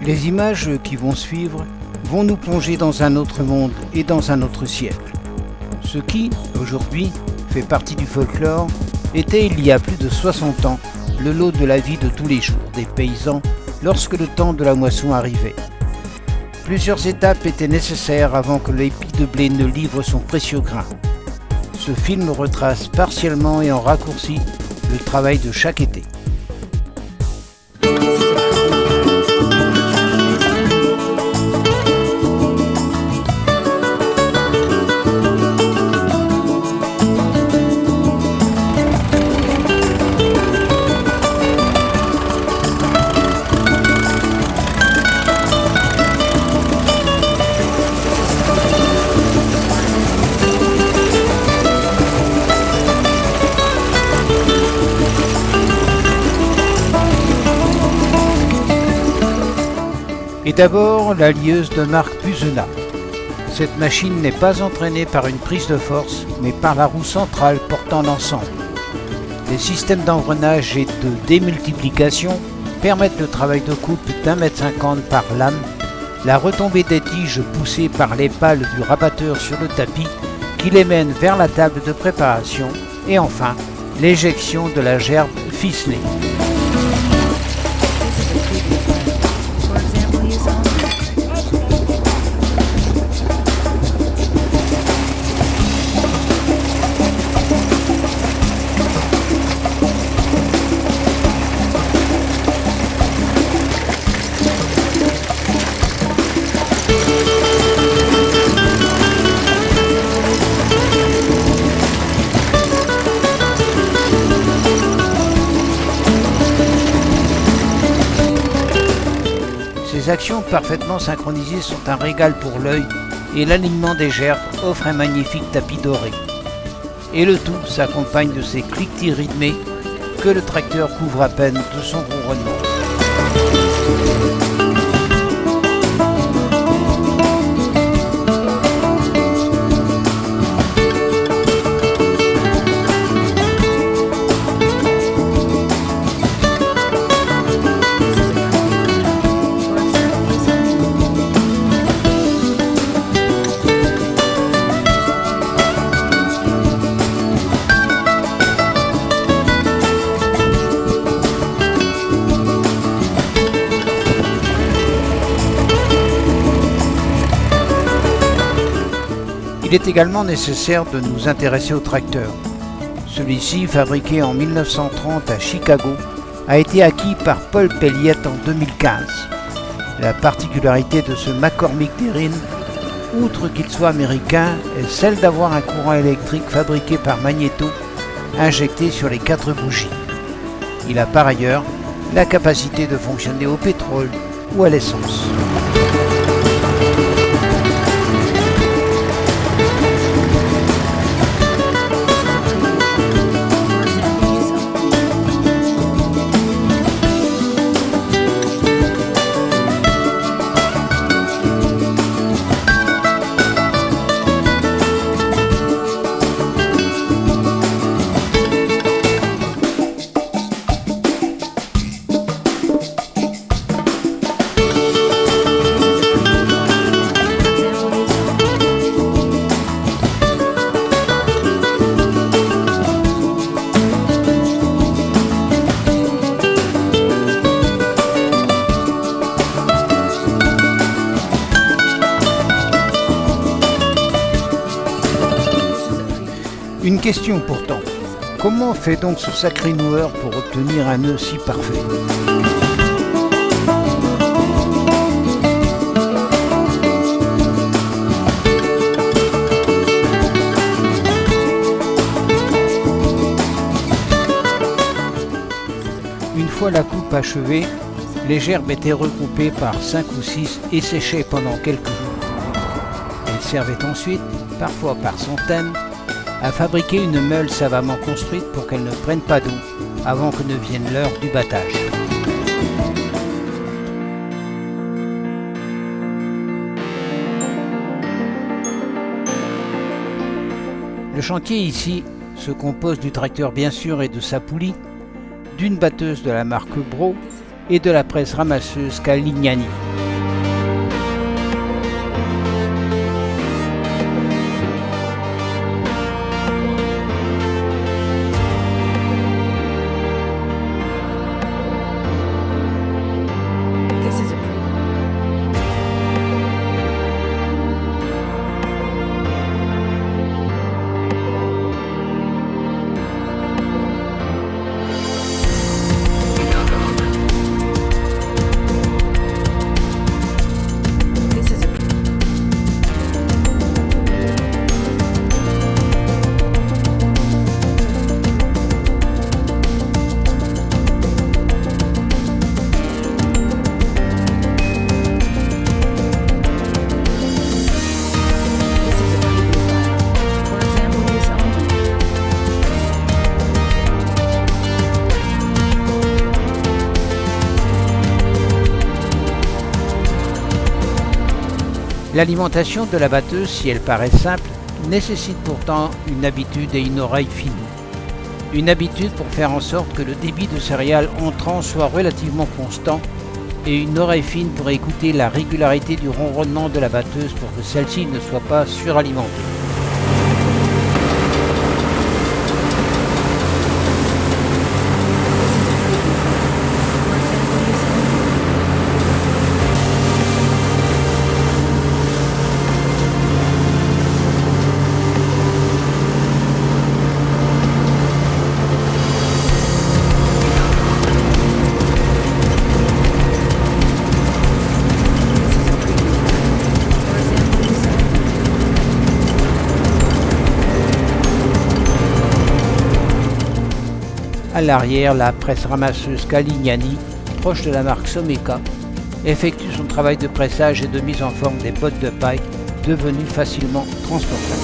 Les images qui vont suivre vont nous plonger dans un autre monde et dans un autre siècle. Ce qui, aujourd'hui, fait partie du folklore, était il y a plus de 60 ans le lot de la vie de tous les jours des paysans lorsque le temps de la moisson arrivait. Plusieurs étapes étaient nécessaires avant que l'épi de blé ne livre son précieux grain. Ce film retrace partiellement et en raccourci le travail de chaque été. Et d'abord, la lieuse de marque Buzena. Cette machine n'est pas entraînée par une prise de force, mais par la roue centrale portant l'ensemble. Les systèmes d'engrenage et de démultiplication permettent le travail de coupe d'1,50 m par lame, la retombée des tiges poussées par les pales du rabatteur sur le tapis qui les mène vers la table de préparation et enfin l'éjection de la gerbe ficelée. Ces actions parfaitement synchronisées sont un régal pour l'œil et l'alignement des gerbes offre un magnifique tapis doré. Et le tout s'accompagne de ces cliquetis rythmés que le tracteur couvre à peine de son ronronnement. Il est également nécessaire de nous intéresser au tracteur. Celui-ci, fabriqué en 1930 à Chicago, a été acquis par Paul Pelliet en 2015. La particularité de ce McCormick Terrine, outre qu'il soit américain, est celle d'avoir un courant électrique fabriqué par magnéto, injecté sur les 4 bougies. Il a par ailleurs la capacité de fonctionner au pétrole ou à l'essence. Une question pourtant, comment fait donc ce sacré noueur pour obtenir un nœud si parfait ? Une fois la coupe achevée, les gerbes étaient regroupées par 5 ou 6 et séchées pendant quelques jours. Elles servaient ensuite, parfois par centaines, à fabriquer une meule savamment construite pour qu'elle ne prenne pas d'eau avant que ne vienne l'heure du battage. Le chantier ici se compose du tracteur bien sûr et de sa poulie, d'une batteuse de la marque Bro et de la presse ramasseuse Calignani. L'alimentation de la batteuse, si elle paraît simple, nécessite pourtant une habitude et une oreille fine. Une habitude pour faire en sorte que le débit de céréales entrant soit relativement constant et une oreille fine pour écouter la régularité du ronronnement de la batteuse pour que celle-ci ne soit pas suralimentée. À l'arrière, la presse ramasseuse Calignani, proche de la marque Someka, effectue son travail de pressage et de mise en forme des bottes de paille devenues facilement transportables.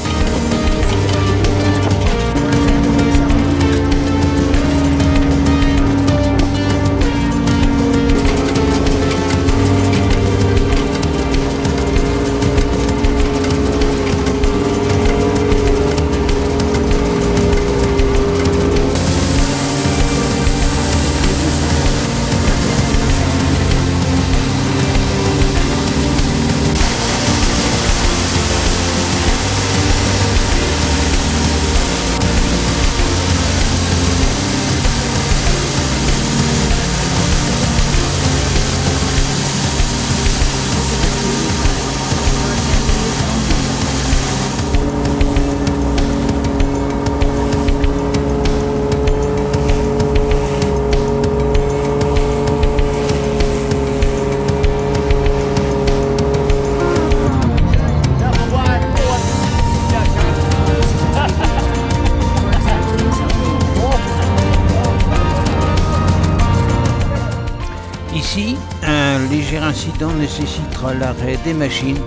Ici, un léger incident nécessitera l'arrêt des machines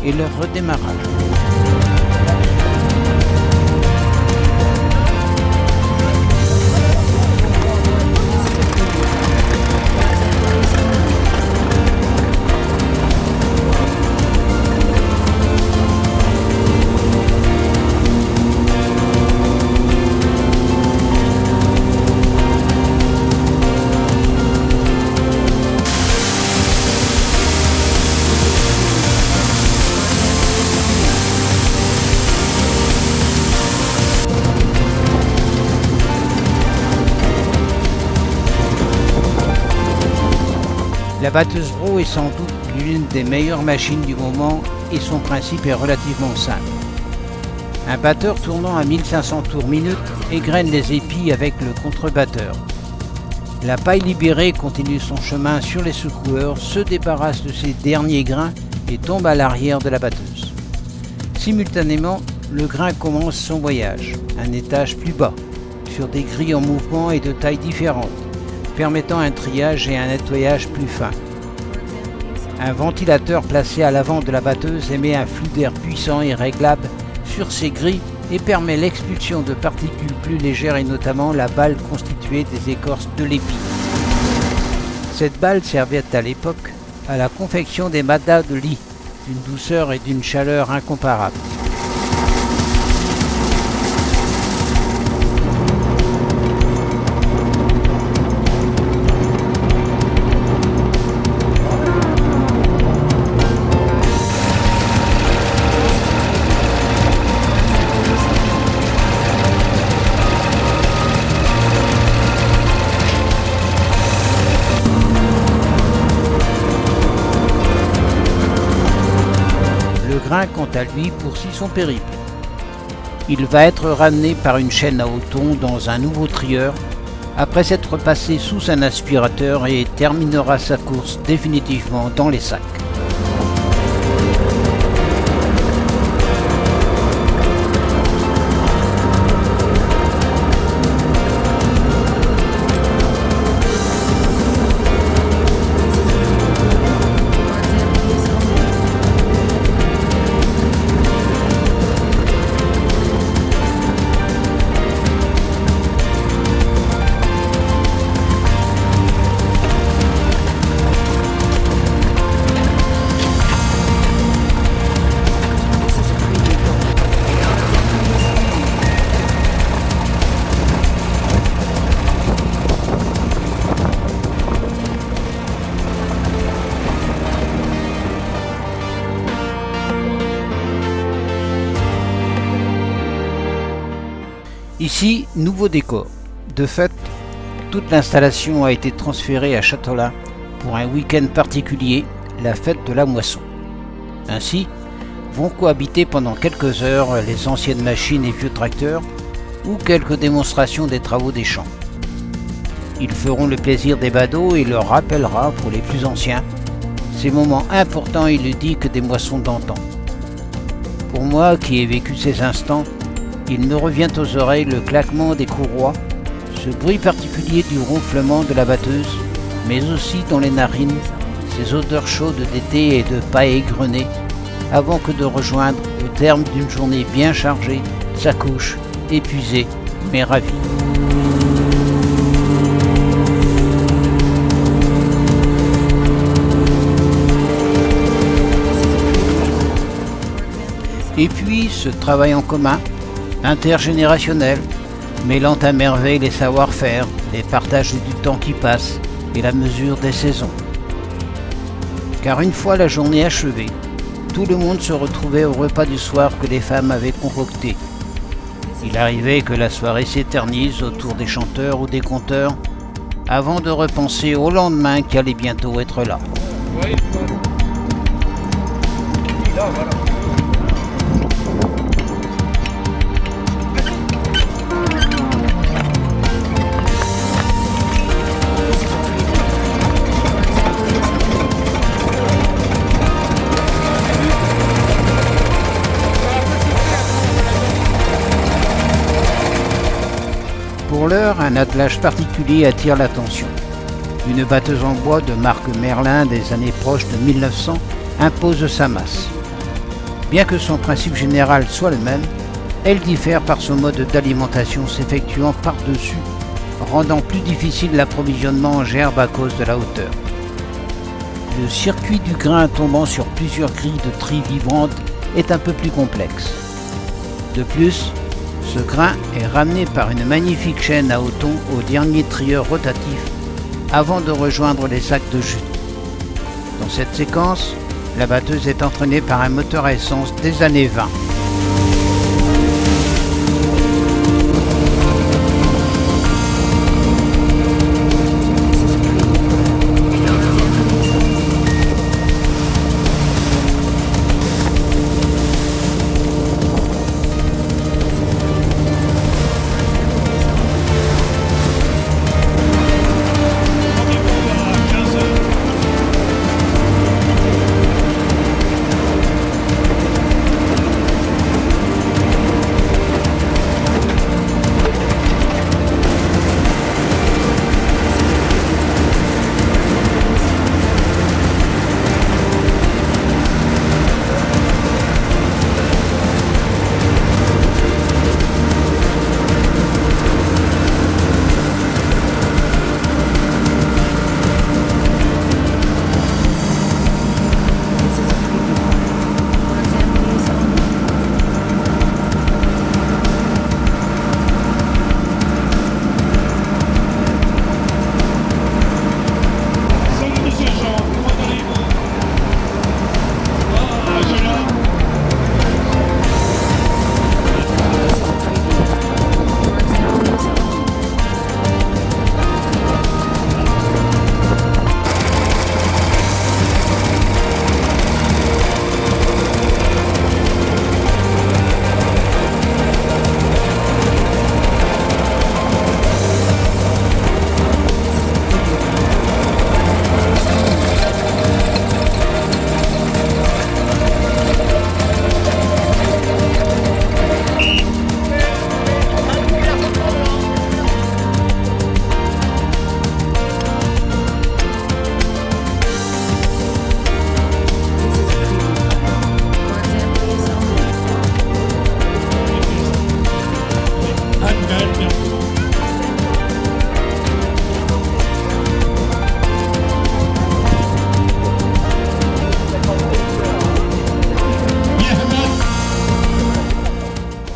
et leur redémarrage. La batteuse Bro est sans doute l'une des meilleures machines du moment et son principe est relativement simple. Un batteur tournant à 1500 tours minute égrène les épis avec le contrebatteur. La paille libérée continue son chemin sur les secoueurs, se débarrasse de ses derniers grains et tombe à l'arrière de la batteuse. Simultanément, le grain commence son voyage, un étage plus bas, sur des grilles en mouvement et de tailles différentes, permettant un triage et un nettoyage plus fin. Un ventilateur placé à l'avant de la batteuse émet un flux d'air puissant et réglable sur ces grilles et permet l'expulsion de particules plus légères et notamment la balle constituée des écorces de l'épi. Cette balle servait à l'époque à la confection des matelas de lit, d'une douceur et d'une chaleur incomparables. Le grain, quant à lui, poursuit son périple. Il va être ramené par une chaîne à hoton dans un nouveau trieur, après s'être passé sous un aspirateur et terminera sa course définitivement dans les sacs. Ici, nouveau décor. De fait, toute l'installation a été transférée à Châteaulin pour un week-end particulier, la fête de la moisson. Ainsi, vont cohabiter pendant quelques heures les anciennes machines et vieux tracteurs ou quelques démonstrations des travaux des champs. Ils feront le plaisir des badauds et leur rappellera, pour les plus anciens, ces moments importants et ludiques des moissons d'antan. Pour moi, qui ai vécu ces instants, il me revient aux oreilles le claquement des courroies, ce bruit particulier du ronflement de la batteuse, mais aussi dans les narines, ces odeurs chaudes d'été et de paille égrenée, avant que de rejoindre, au terme d'une journée bien chargée, sa couche, épuisée, mais ravie. Et puis, ce travail en commun, intergénérationnel, mêlant à merveille les savoir-faire, les partages du temps qui passe et la mesure des saisons. Car une fois la journée achevée, tout le monde se retrouvait au repas du soir que les femmes avaient concocté. Il arrivait que la soirée s'éternise autour des chanteurs ou des conteurs, avant de repenser au lendemain qui allait bientôt être là. Pour l'heure, un attelage particulier attire l'attention. Une batteuse en bois de marque Merlin des années proches de 1900 impose sa masse. Bien que son principe général soit le même, elle diffère par son mode d'alimentation s'effectuant par-dessus, rendant plus difficile l'approvisionnement en gerbe à cause de la hauteur. Le circuit du grain tombant sur plusieurs grilles de tri vibrantes est un peu plus complexe. De plus, ce grain est ramené par une magnifique chaîne à hoton au dernier trieur rotatif avant de rejoindre les sacs de jute. Dans cette séquence, la batteuse est entraînée par un moteur à essence des années 20.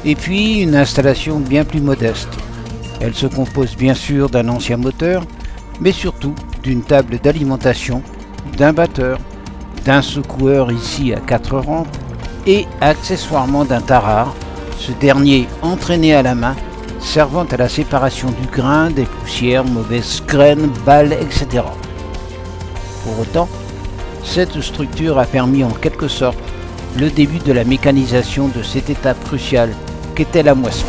Et puis une installation bien plus modeste. Elle se compose bien sûr d'un ancien moteur, mais surtout d'une table d'alimentation, d'un batteur, d'un secoueur ici à 4 rampes et accessoirement d'un tarare, ce dernier entraîné à la main, servant à la séparation du grain, des poussières, mauvaises graines, balles, etc. Pour autant, cette structure a permis en quelque sorte le début de la mécanisation de cette étape cruciale qu'était la moisson.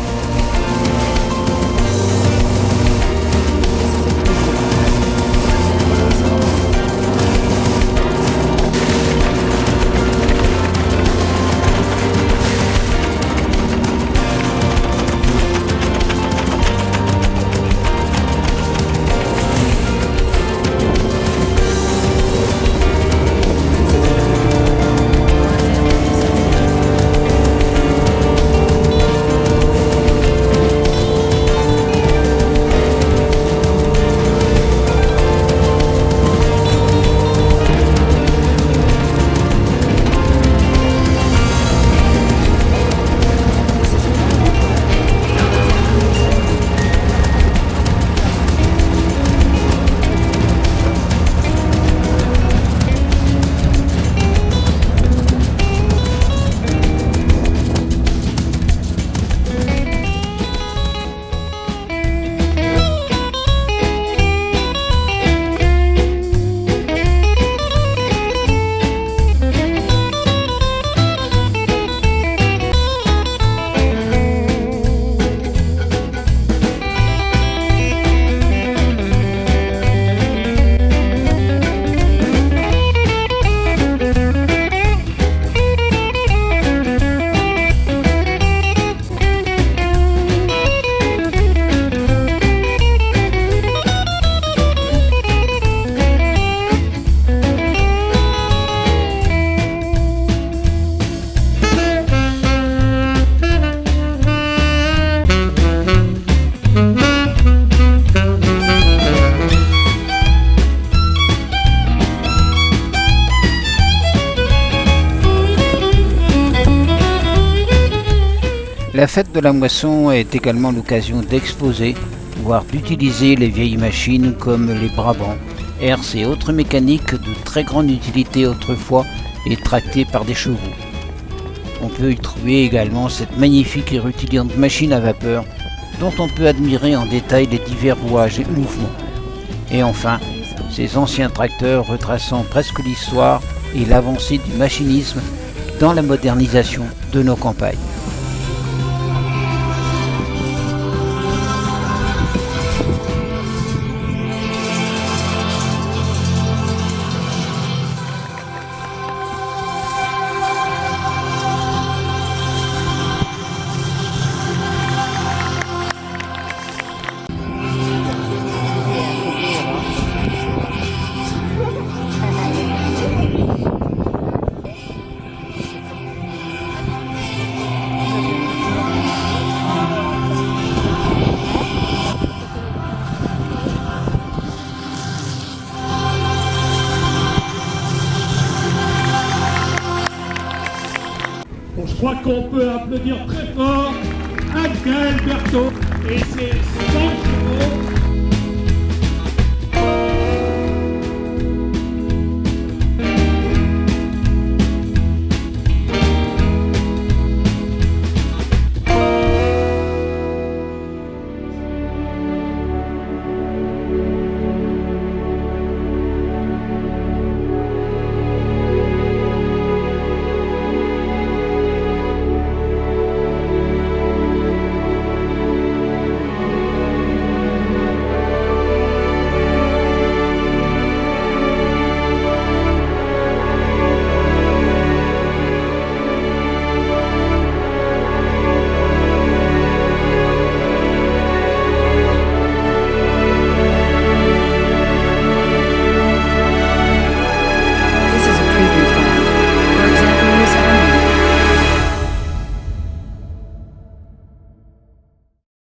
La fête de la moisson est également l'occasion d'exposer, voire d'utiliser les vieilles machines comme les Brabant, herses et autres mécaniques de très grande utilité autrefois et tractées par des chevaux. On peut y trouver également cette magnifique et rutilante machine à vapeur dont on peut admirer en détail les divers rouages et mouvements. Et enfin, ces anciens tracteurs retraçant presque l'histoire et l'avancée du machinisme dans la modernisation de nos campagnes. Je crois qu'on peut applaudir très fort Michael Berthaud et ses 100 chevaux